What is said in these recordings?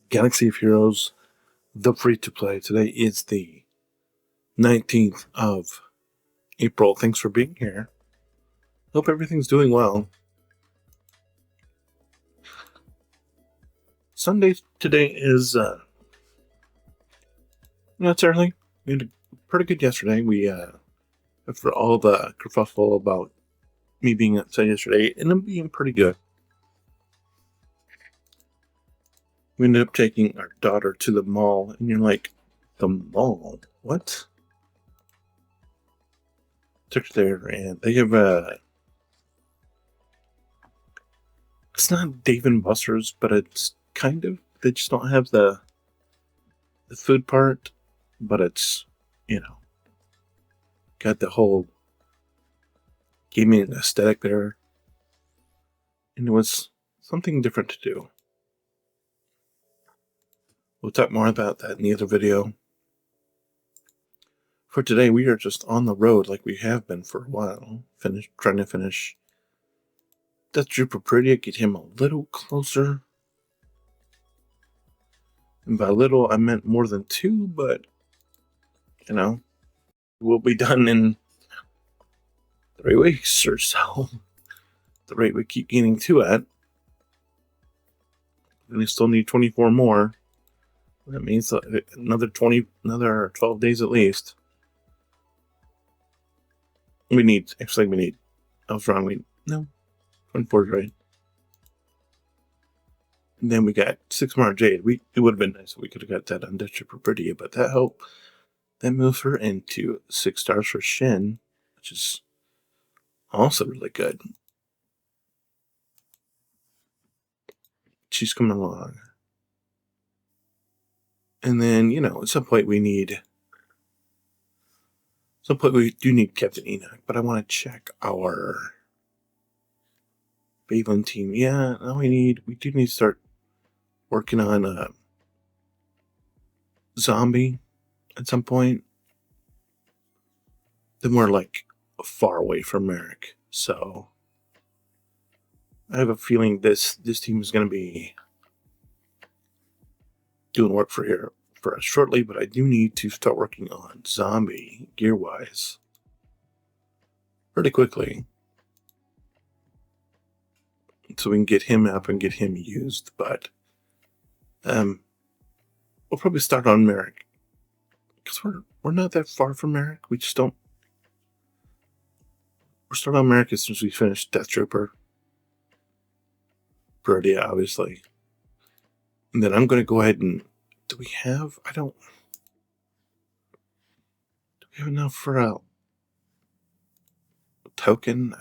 Galaxy of Heroes, the free-to-play. Today is the 19th of April. Thanks for being here. Hope everything's doing well. Sunday today is, it's early. We had a pretty good yesterday. We, after all the kerfuffle about me being outside yesterday, it ended up being pretty good. We ended up taking our daughter to the mall, and you're like, the mall? What? Took her there, and they have it's not Dave and Buster's, but it's kind of. They just don't have the food part, but it's, got the whole gaming aesthetic there, and it was something different to do. We'll talk more about that in the other video. For today, we are just on the road like we have been for a while, trying to finish Death Trooper Pretty, get him a little closer. And by little, I meant more than 2, but, we'll be done in 3 weeks or so. The rate we keep gaining 2 at. And we still need 24 more. That means another 12 days at least. I was wrong. 24 is right. And then we got 6 more Jade. It would have been nice if we could have got that on Death Trooper Pretty, but that helped. That moves her into 6 stars for Shin, which is also really good. She's coming along. And then, at some point we do need Captain Enoch, but I want to check our Beyblade team. Yeah, now we do need to start working on Zombie at some point. Then we're far away from Merrick, so I have a feeling this team is going to be doing work for us shortly, but I do need to start working on Zombie gear-wise pretty quickly, so we can get him up and get him used. But we'll probably start on Merrick, because we're not that far from Merrick. We just don't. We're starting on Merrick as soon as we finish Death Trooper. Pretty obviously. And then I'm going to go ahead and... Do we have enough for a token?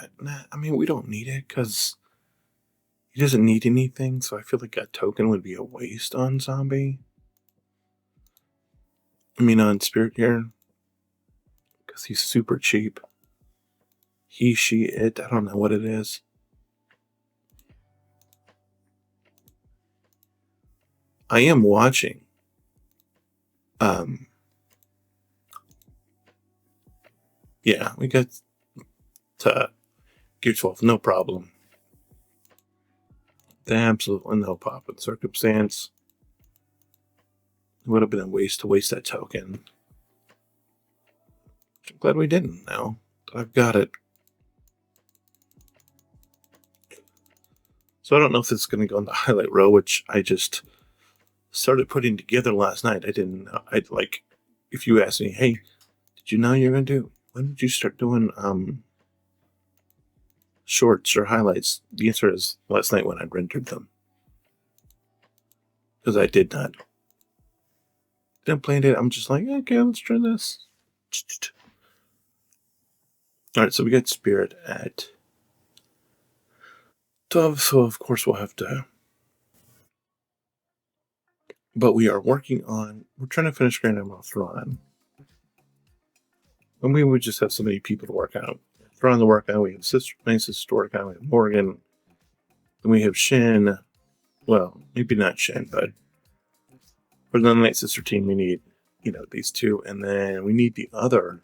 We don't need it, because he doesn't need anything, so I feel like a token would be a waste on Zombie. On Spirit here, because he's super cheap. He, she, it, I don't know what it is. I am watching yeah, we got to Gear 12, no problem. Absolutely no pop in circumstance. It would have been a waste to waste that token. I'm glad we didn't now. I've got it. So I don't know if it's going to go in the highlight row, which I just started putting together last night. I didn't know. If you asked me, hey, did you know you're going to do... When did you start doing shorts or highlights? The answer is last night when I rendered them. Because I didn't plan it. I'm just like, okay, let's try this. Alright, so we got Spirit at 12, so of course we'll have to... But we are we're trying to finish Grand Admiral Thrawn. And we would just have so many people to work out. Thrawn to work out, we have my sister to work out, we have Morgan, and we have Shin. Well, maybe not Shin, but for the Night Sister team, we need, these 2, and then we need the other.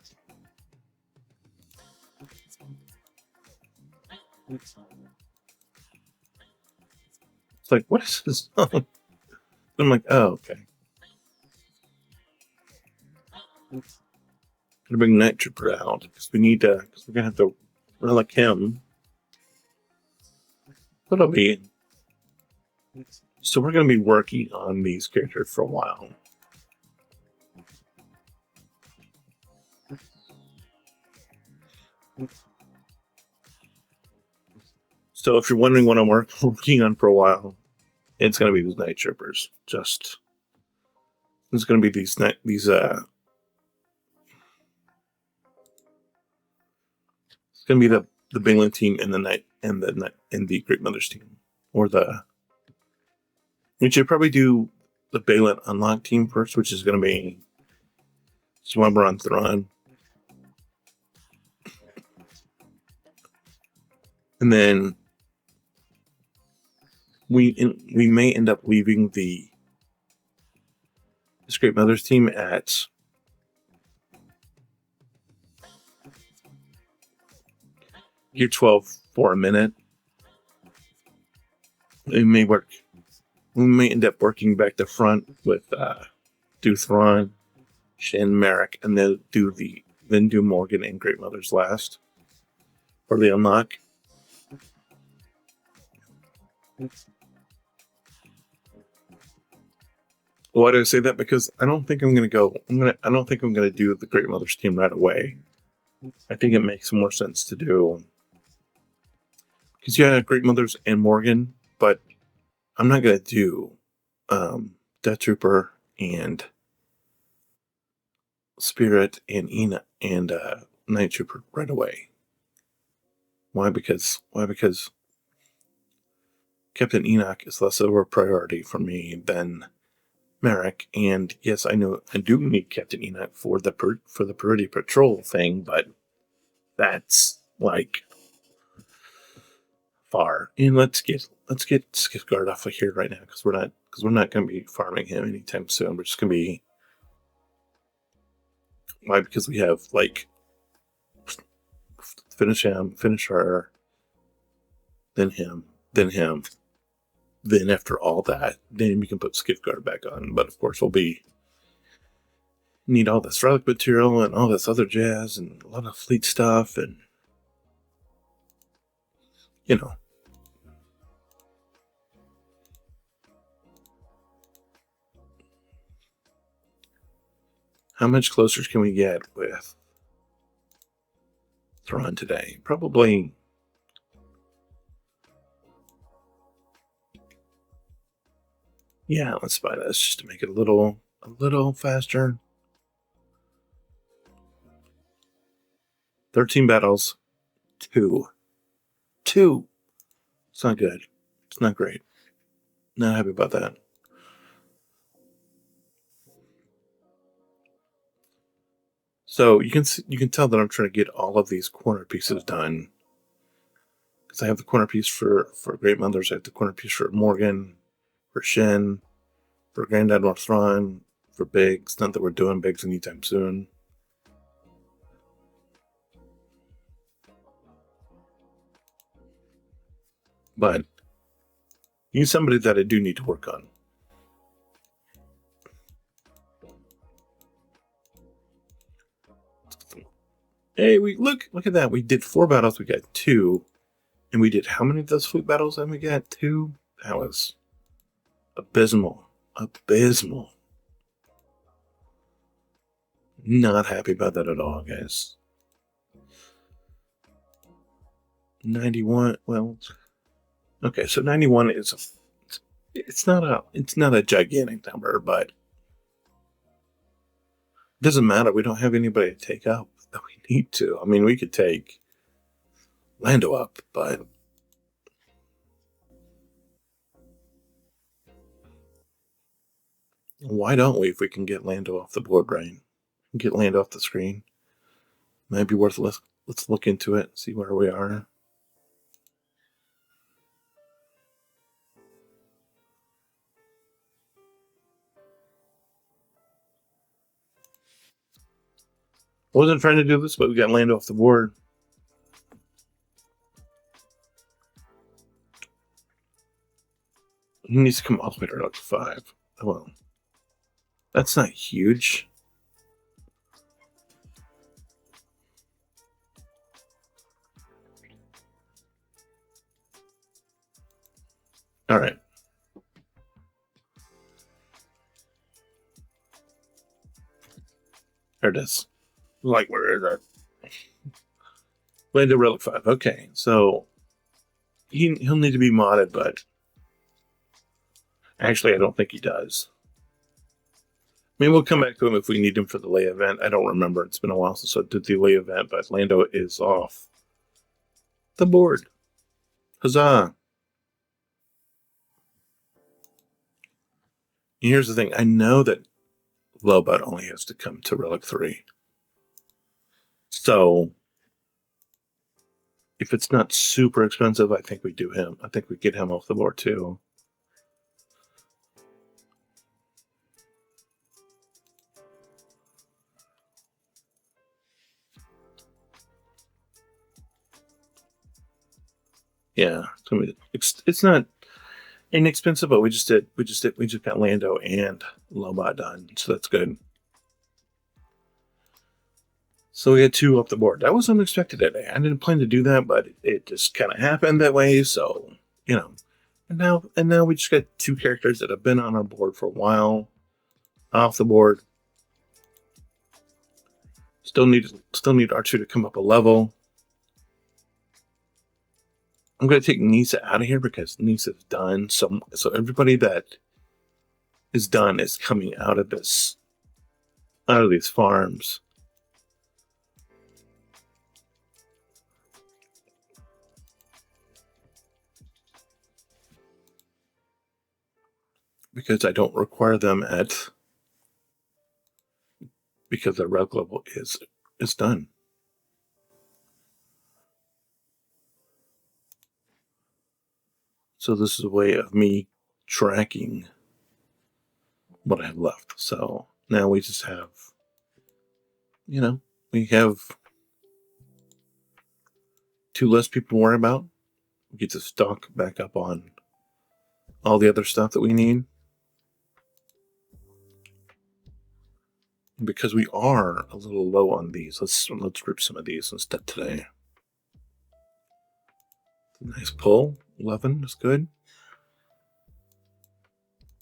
It's like, what is this song? I'm like, oh, okay. Gonna bring Night Trooper out because we need to, because we're gonna have to relic him. But it'll be. So we're gonna be working on these characters for a while. So if you're wondering what I'm working on for a while, it's gonna be these Night Troopers. Just it's gonna be these it's gonna be the Bingland team and the Great Mothers team, or the. We should probably do the Balin Unlock team first, which is going to be Swumber on Thrawn. And then we may end up leaving the Great Mothers team at Gear 12 for a minute. It may work. We may end up working back to front with do Thrawn, Shin, Merrick, and then do Morgan and Great Mothers last for the unlock. Why do I say that? Because I don't think I'm gonna go. I don't think I'm gonna do the Great Mothers team right away. I think it makes more sense to do because Great Mothers and Morgan, but I'm not gonna do Death Trooper and Spirit and Enoch and Night Trooper right away. Why? Because Captain Enoch is less of a priority for me than Merrick, and yes, I know I do need Captain Enoch for the Purity Patrol thing, but that's like far. And let's get Skiffguard off of here right now because we're not going to be farming him anytime soon. We're just going to be because we have like finish him, finish her, then him. Then after all that, then we can put Skiffguard back on. But of course, we'll need all this relic material and all this other jazz and a lot of fleet stuff and How much closer can we get with Thrawn today? Probably. Yeah, let's buy this just to make it a little faster. 13 battles. 2. It's not good. It's not great. Not happy about that. So you can tell that I'm trying to get all of these corner pieces done. Because I have the corner piece for Great Mothers, I have the corner piece for Morgan, for Shin, for Grand Admiral Thrawn, for Biggs. Not that we're doing Biggs anytime soon. But he's somebody that I do need to work on. Hey, look at that. We did 4 battles, we got 2. And we did how many of those fleet battles and we got 2? That was abysmal. Not happy about that at all, guys. 91, well, okay, so 91 is it's not a gigantic number, but it doesn't matter. We don't have anybody to take up that we need to. I mean, we could take Lando up, but why don't we if we can get Lando off the board, right? Get Lando off the screen. Might be worth let's look into it, see where we are. I wasn't trying to do this, but we got Lando off the board. He needs to come all the way to Route 5. well, that's not huge. All right. There it is. Like, where is it? Land of Relic 5. Okay, so he'll need to be modded, but actually, I don't think he does. I mean, we'll come back to him if we need him for the lay event. I don't remember. It's been a while since I did the lay event, but Lando is off the board. Huzzah! And here's the thing. I know that Lobot only has to come to Relic 3. So, if it's not super expensive, I think we do him. I think we get him off the board, too. Yeah, it's not inexpensive, but we just got Lando and Lobot done, so that's good. So we had 2 up the board. That was unexpected today. I didn't plan to do that, but it just kind of happened that way. So, you know, and now we just got 2 characters that have been on our board for a while, off the board. Still need R2 to come up a level. I'm going to take Nisa out of here because Nisa's done. So everybody that is done is coming out of these farms. Because I don't require them because their rep level is done. So this is a way of me tracking what I have left. So now we just have, we have 2 less people to worry about. We get to stock back up on all the other stuff that we need. Because we are a little low on these, let's rip some of these instead today. Nice pull. 11 is good.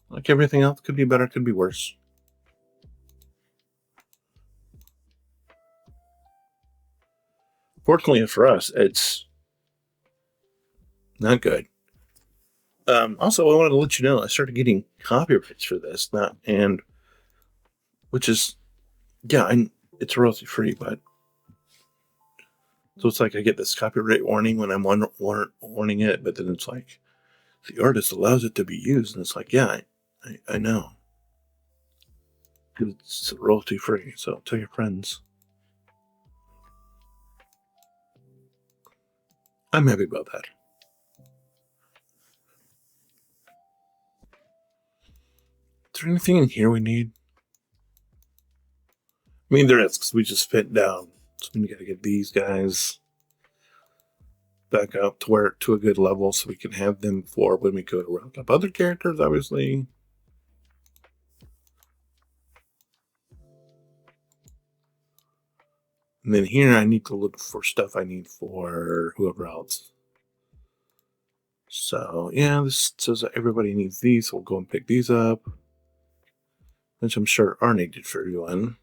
Like everything else, could be better, could be worse. Fortunately for us, it's not good. Also, I wanted to let you know I started getting copyrights for this, which is, it's royalty free, but so it's like I get this copyright warning when I'm warning it, but then it's like the artist allows it to be used, and it's like, yeah, I know. It's royalty free, so tell your friends. I'm happy about that. Is there anything in here we need? I mean, there is, because we just fit down. So we got to get these guys back up to a good level so we can have them for when we go to round up other characters, obviously. And then here I need to look for stuff I need for whoever else. So, yeah, this says that everybody needs these, so we'll go and pick these up. Which I'm sure are needed for everyone.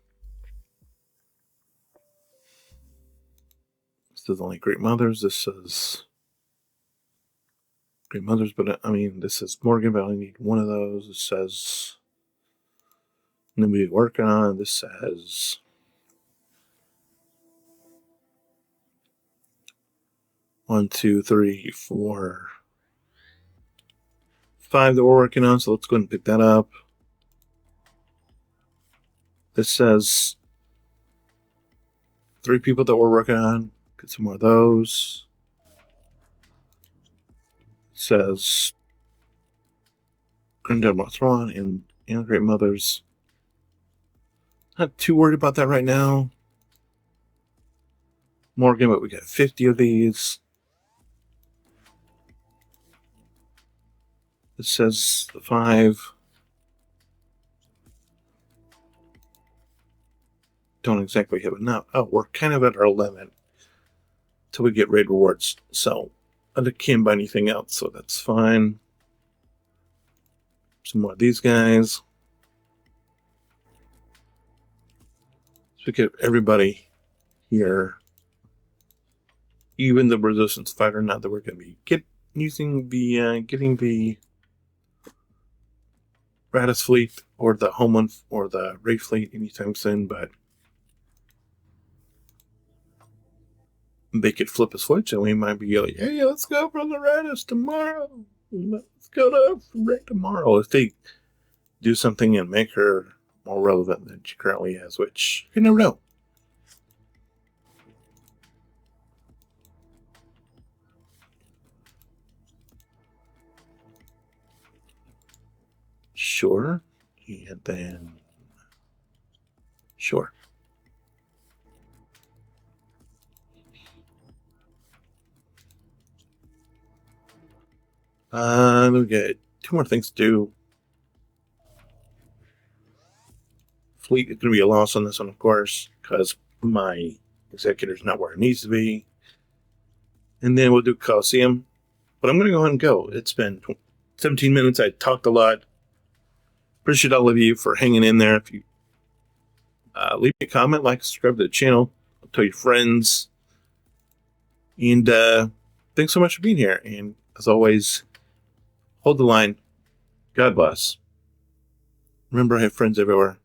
This is only Great Mothers. This says Great Mothers, but I mean, this is Morgan, but I only need one of those. It says nobody working on. This says 1, 2, 3, 4, 5 that we're working on. So let's go ahead and pick that up. This says 3 people that we're working on. Get some more of those. It says Granddad Mothron and Great Mothers. Not too worried about that right now. Morgan, but we got 50 of these. It says 5. don't exactly have enough. Oh, we're kind of at our limit till we get raid rewards. So I can't buy anything else, so that's fine. Some more of these guys. So we get everybody here. Even the resistance fighter, not that we're going to be getting the Radis fleet or the Homeland or the Ray fleet anytime soon, but they could flip a switch and we might be like, hey, let's go for the Radis tomorrow. Let's go to Ray tomorrow. If they do something and make her more relevant than she currently is, which you never know. Sure. And then sure. We got 2 more things to do. Fleet is going to be a loss on this one, of course, because my executor's not where it needs to be. And then we'll do Coliseum. But I'm going to go ahead and go. It's been 17 minutes. I talked a lot. Appreciate all of you for hanging in there. If you leave me a comment, like, subscribe to the channel, tell your friends. And thanks so much for being here. And as always, hold the line. God bless. Remember, I have friends everywhere.